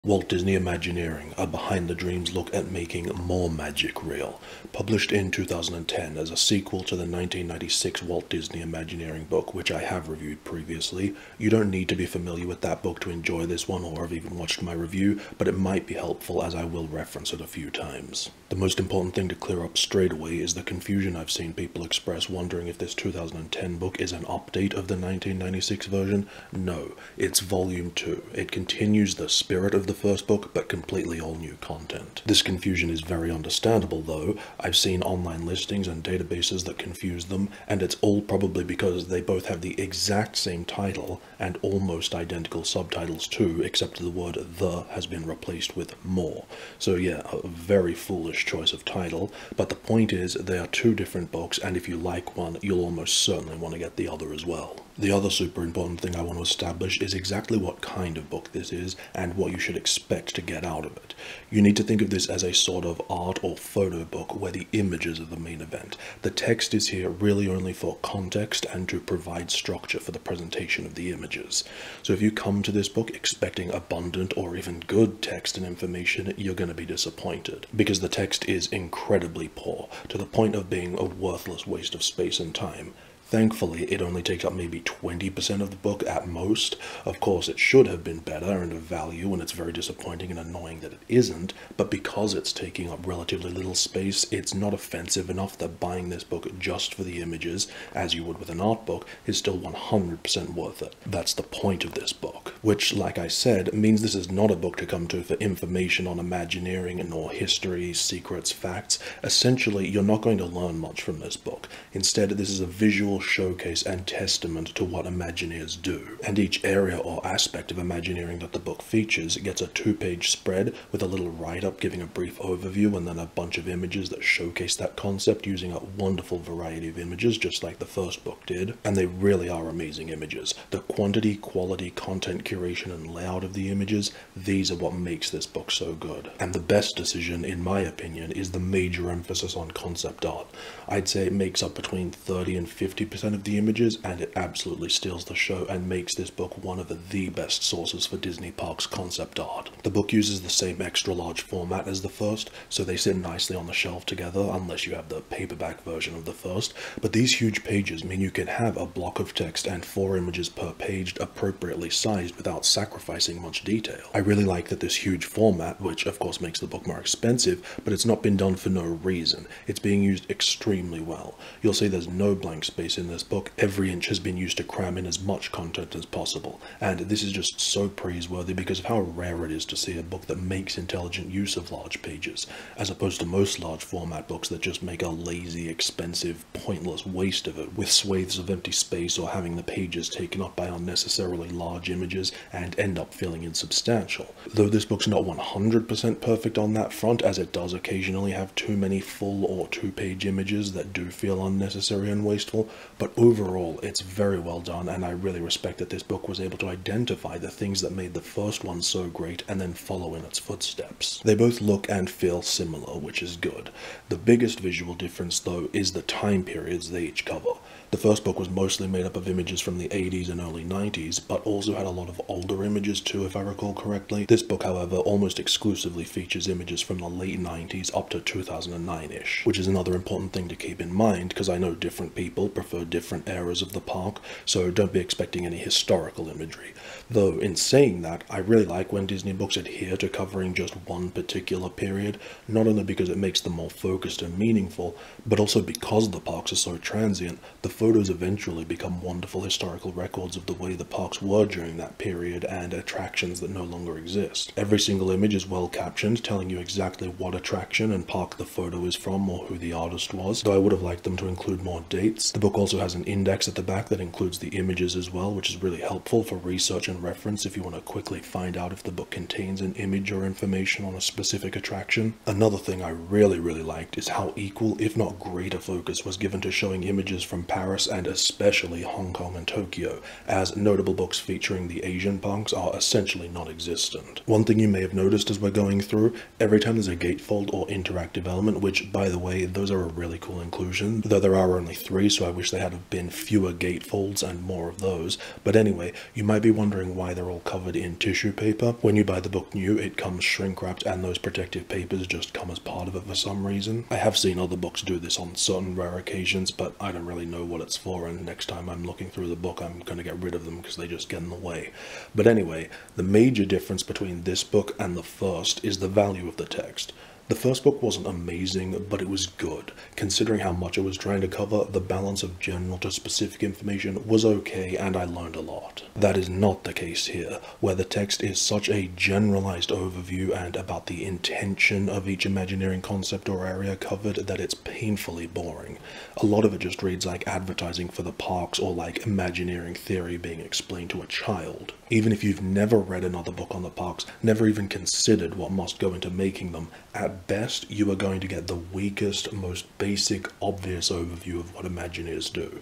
Walt Disney Imagineering, a behind-the-dreams look at making more magic real. Published in 2010 as a sequel to the 1996 Walt Disney Imagineering book, which I have reviewed previously. You don't need to be familiar with that book to enjoy this one or have even watched my review, but it might be helpful as I will reference it a few times. The most important thing to clear up straight away is the confusion I've seen people express wondering if this 2010 book is an update of the 1996 version. No, it's volume 2. It continues the spirit of the first book, but completely all new content. This confusion is very understandable though. I've seen online listings and databases that confuse them, and it's all probably because they both have the exact same title and almost identical subtitles too, except the word "the" has been replaced with "more." So yeah, a very foolish choice of title, but the point is they are two different books, and if you like one, you'll almost certainly want to get the other as well. The other super important thing I want to establish is exactly what kind of book this is and what you should expect to get out of it. You need to think of this as a sort of art or photo book where the images are the main event. The text is here really only for context and to provide structure for the presentation of the images. So if you come to this book expecting abundant or even good text and information, you're going to be disappointed, because the text is incredibly poor, to the point of being a worthless waste of space and time. Thankfully, it only takes up maybe 20% of the book at most. Of course, it should have been better and of value, and it's very disappointing and annoying that it isn't, but because it's taking up relatively little space, it's not offensive enough that buying this book just for the images, as you would with an art book, is still 100% worth it. That's the point of this book, which, like I said, means this is not a book to come to for information on Imagineering nor history, secrets, facts. Essentially, you're not going to learn much from this book. Instead, this is a visual showcase and testament to what Imagineers do, and each area or aspect of Imagineering that the book features gets a 2-page spread with a little write-up giving a brief overview and then a bunch of images that showcase that concept using a wonderful variety of images just like the first book did, and they really are amazing images. The quantity, quality, content curation and layout of the images, these are what makes this book so good. And the best decision, in my opinion, is the major emphasis on concept art. I'd say it makes up between 30 and 50% of the images, and it absolutely steals the show and makes this book one of the best sources for Disney Parks concept art. The book uses the same extra large format as the first, so they sit nicely on the shelf together unless you have the paperback version of the first, but these huge pages mean you can have a block of text and 4 images per page appropriately sized without sacrificing much detail. I really like that this huge format, which of course makes the book more expensive, but it's not been done for no reason. It's being used extremely well. You'll see there's no blank space in this book. Every inch has been used to cram in as much content as possible, and this is just so praiseworthy because of how rare it is to see a book that makes intelligent use of large pages, as opposed to most large format books that just make a lazy, expensive, pointless waste of it, with swathes of empty space or having the pages taken up by unnecessarily large images and end up feeling insubstantial. Though this book's not 100% perfect on that front, as it does occasionally have too many full or 2-page images that do feel unnecessary and wasteful, but overall it's very well done, and I really respect that this book was able to identify the things that made the first one so great and then follow in its footsteps. They both look and feel similar, which is good. The biggest visual difference though is the time periods they each cover. The first book was mostly made up of images from the 80s and early 90s, but also had a lot of older images too, if I recall correctly. This book, however, almost exclusively features images from the late 90s up to 2009-ish, which is another important thing to keep in mind, because I know different people prefer different eras of the park, so don't be expecting any historical imagery. Though, in saying that, I really like when Disney books adhere to covering just one particular period, not only because it makes them more focused and meaningful, but also because the parks are so transient. The photos eventually become wonderful historical records of the way the parks were during that period and attractions that no longer exist. Every single image is well captioned, telling you exactly what attraction and park the photo is from or who the artist was, though I would have liked them to include more dates. The book also has an index at the back that includes the images as well, which is really helpful for research and reference if you want to quickly find out if the book contains an image or information on a specific attraction. Another thing I really liked is how equal, if not greater focus was given to showing images from Paris Paris and especially Hong Kong and Tokyo, as notable books featuring the Asian parks are essentially non-existent. One thing you may have noticed as we're going through, every time there's a gatefold or interactive element, which by the way, those are a really cool inclusion, though there are only 3, so I wish there had been fewer gatefolds and more of those. But anyway, you might be wondering why they're all covered in tissue paper. When you buy the book new, it comes shrink wrapped and those protective papers just come as part of it for some reason. I have seen other books do this on certain rare occasions, but I don't really know what it's for, and next time I'm looking through the book I'm going to get rid of them because they just get in the way. But anyway, the major difference between this book and the first is the value of the text. The first book wasn't amazing, but it was good. Considering how much it was trying to cover, the balance of general to specific information was okay, and I learned a lot. That is not the case here, where the text is such a generalized overview and about the intention of each Imagineering concept or area covered that it's painfully boring. A lot of it just reads like advertising for the parks or like Imagineering theory being explained to a child. Even if you've never read another book on the parks, never even considered what must go into making them, at best you are going to get the weakest, most basic, obvious overview of what Imagineers do.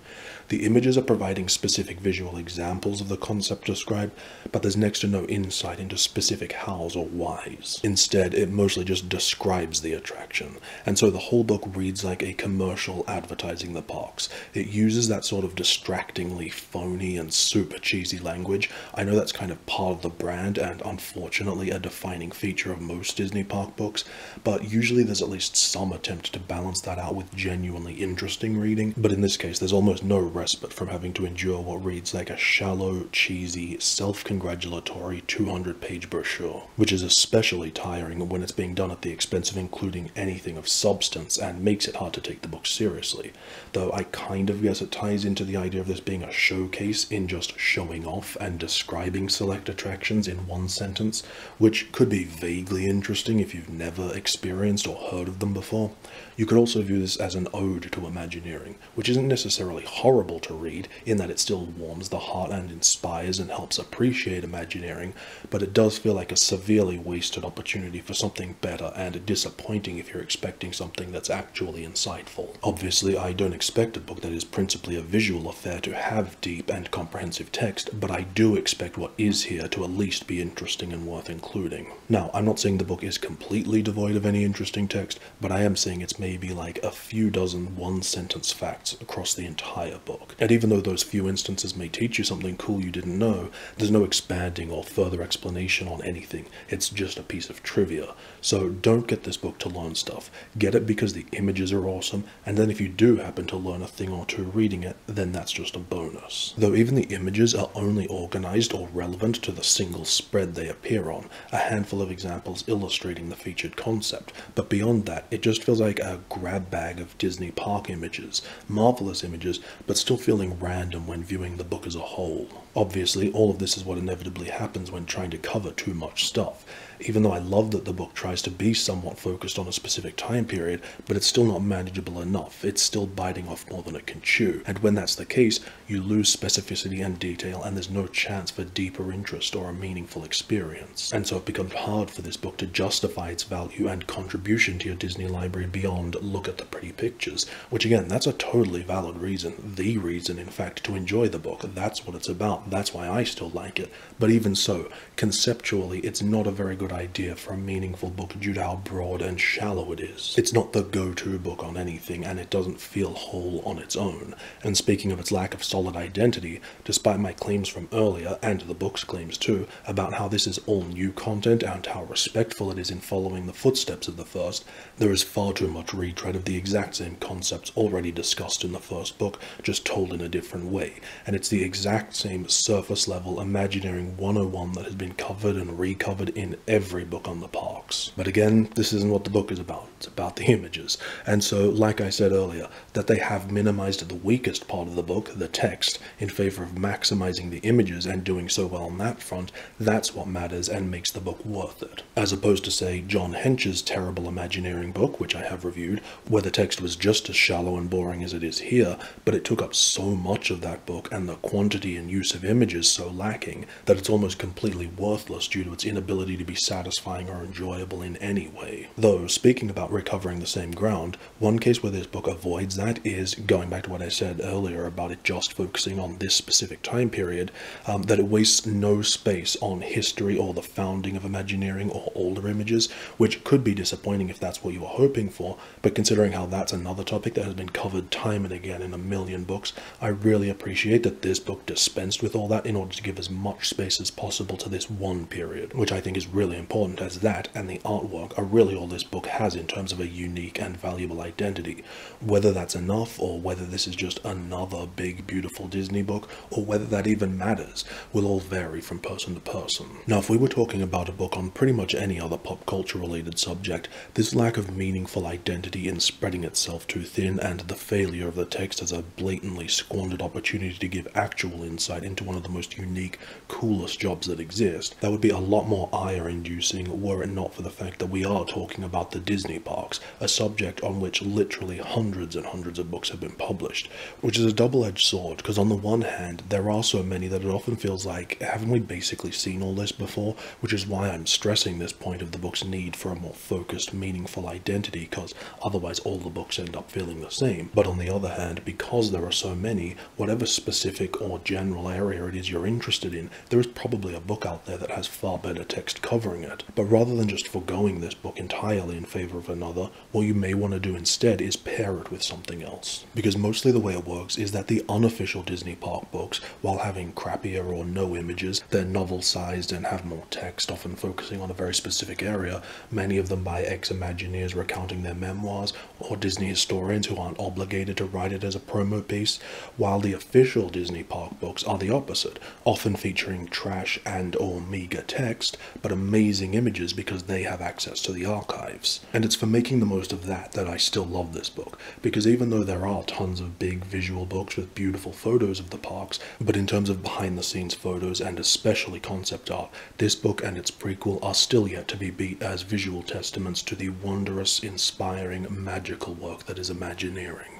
The images are providing specific visual examples of the concept described, but there's next to no insight into specific hows or whys. Instead, it mostly just describes the attraction, and so the whole book reads like a commercial advertising the parks. It uses that sort of distractingly phony and super cheesy language. I know that's kind of part of the brand and unfortunately a defining feature of most Disney park books, but usually there's at least some attempt to balance that out with genuinely interesting reading. But in this case, there's almost no respite from having to endure what reads like a shallow, cheesy, self-congratulatory 200-page brochure, which is especially tiring when it's being done at the expense of including anything of substance and makes it hard to take the book seriously. Though I kind of guess it ties into the idea of this being a showcase in just showing off and describing select attractions in one sentence, which could be vaguely interesting if you've never experienced or heard of them before. You could also view this as an ode to Imagineering, which isn't necessarily horrible to read in that it still warms the heart and inspires and helps appreciate Imagineering, but it does feel like a severely wasted opportunity for something better and disappointing if you're expecting something that's actually insightful. Obviously, I don't expect a book that is principally a visual affair to have deep and comprehensive text, but I do expect what is here to at least be interesting and worth including. Now, I'm not saying the book is completely devoid of any interesting text, but I am saying it's maybe like a few dozen one-sentence facts across the entire book. And even though those few instances may teach you something cool you didn't know, there's no expanding or further explanation on anything. It's just a piece of trivia. So don't get this book to learn stuff. Get it because the images are awesome, and then if you do happen to learn a thing or two reading it, then that's just a bonus. Though even the images are only organized or relevant to the single spread they appear on, a handful of examples illustrating the featured concept, but beyond that, it just feels like a grab bag of Disney park images, marvelous images, but still feeling random when viewing the book as a whole. Obviously, all of this is what inevitably happens when trying to cover too much stuff. Even though I love that the book tries to be somewhat focused on a specific time period, but it's still not manageable enough. It's still biting off more than it can chew, and when that's the case, you lose specificity and detail, and there's no chance for deeper interest or a meaningful experience. And so it becomes hard for this book to justify its value and contribution to your Disney library beyond look at the pretty pictures, which again, that's a totally valid reason, the reason in fact to enjoy the book. That's what it's about, that's why I still like it. But even so, conceptually, it's not a very good idea for a meaningful book due to how broad and shallow it is. It's not the go-to book on anything, and it doesn't feel whole on its own. And speaking of its lack of solid identity, despite my claims from earlier, and the book's claims too, about how this is all new content and how respectful it is in following the footsteps of the first, there is far too much retread of the exact same concepts already discussed in the first book, just told in a different way, and it's the exact same surface-level Imagineering 101 that has been covered and recovered in every book on the parks. But again, this isn't what the book is about. It's about the images. And so, like I said earlier, that they have minimized the weakest part of the book, the text, in favor of maximizing the images and doing so well on that front, that's what matters and makes the book worth it. As opposed to, say, John Hench's terrible Imagineering book, which I have reviewed, where the text was just as shallow and boring as it is here, but it took up so much of that book, and the quantity and use of immersive images so lacking that it's almost completely worthless due to its inability to be satisfying or enjoyable in any way. Though, speaking about recovering the same ground, one case where this book avoids that is, going back to what I said earlier about it just focusing on this specific time period, that it wastes no space on history or the founding of Imagineering or older images, which could be disappointing if that's what you were hoping for, but considering how that's another topic that has been covered time and again in a million books, I really appreciate that this book dispensed with all that in order to give as much space as possible to this one period, which I think is really important, as that and the artwork are really all this book has in terms of a unique and valuable identity. Whether that's enough, or whether this is just another big beautiful Disney book, or whether that even matters, will all vary from person to person. Now, if we were talking about a book on pretty much any other pop culture related subject, this lack of meaningful identity in spreading itself too thin and the failure of the text as a blatantly squandered opportunity to give actual insight into one of the most unique, coolest jobs that exist, that would be a lot more ire-inducing were it not for the fact that we are talking about the Disney parks, a subject on which literally hundreds and hundreds of books have been published, which is a double-edged sword, because on the one hand, there are so many that it often feels like, haven't we basically seen all this before? Which is why I'm stressing this point of the book's need for a more focused, meaningful identity, because otherwise all the books end up feeling the same. But on the other hand, because there are so many, whatever specific or general area it is you're interested in, there is probably a book out there that has far better text covering it. But rather than just foregoing this book entirely in favor of another, what you may want to do instead is pair it with something else. Because mostly the way it works is that the unofficial Disney park books, while having crappier or no images, they're novel-sized and have more text, often focusing on a very specific area, many of them by ex-Imagineers recounting their memoirs, or Disney historians who aren't obligated to write it as a promo piece, while the official Disney park books are the opposite, often featuring trash and or meager text, but amazing images because they have access to the archives. And it's for making the most of that I still love this book, because even though there are tons of big visual books with beautiful photos of the parks, but in terms of behind-the-scenes photos and especially concept art, this book and its prequel are still yet to be beat as visual testaments to the wondrous, inspiring, magical work that is Imagineering.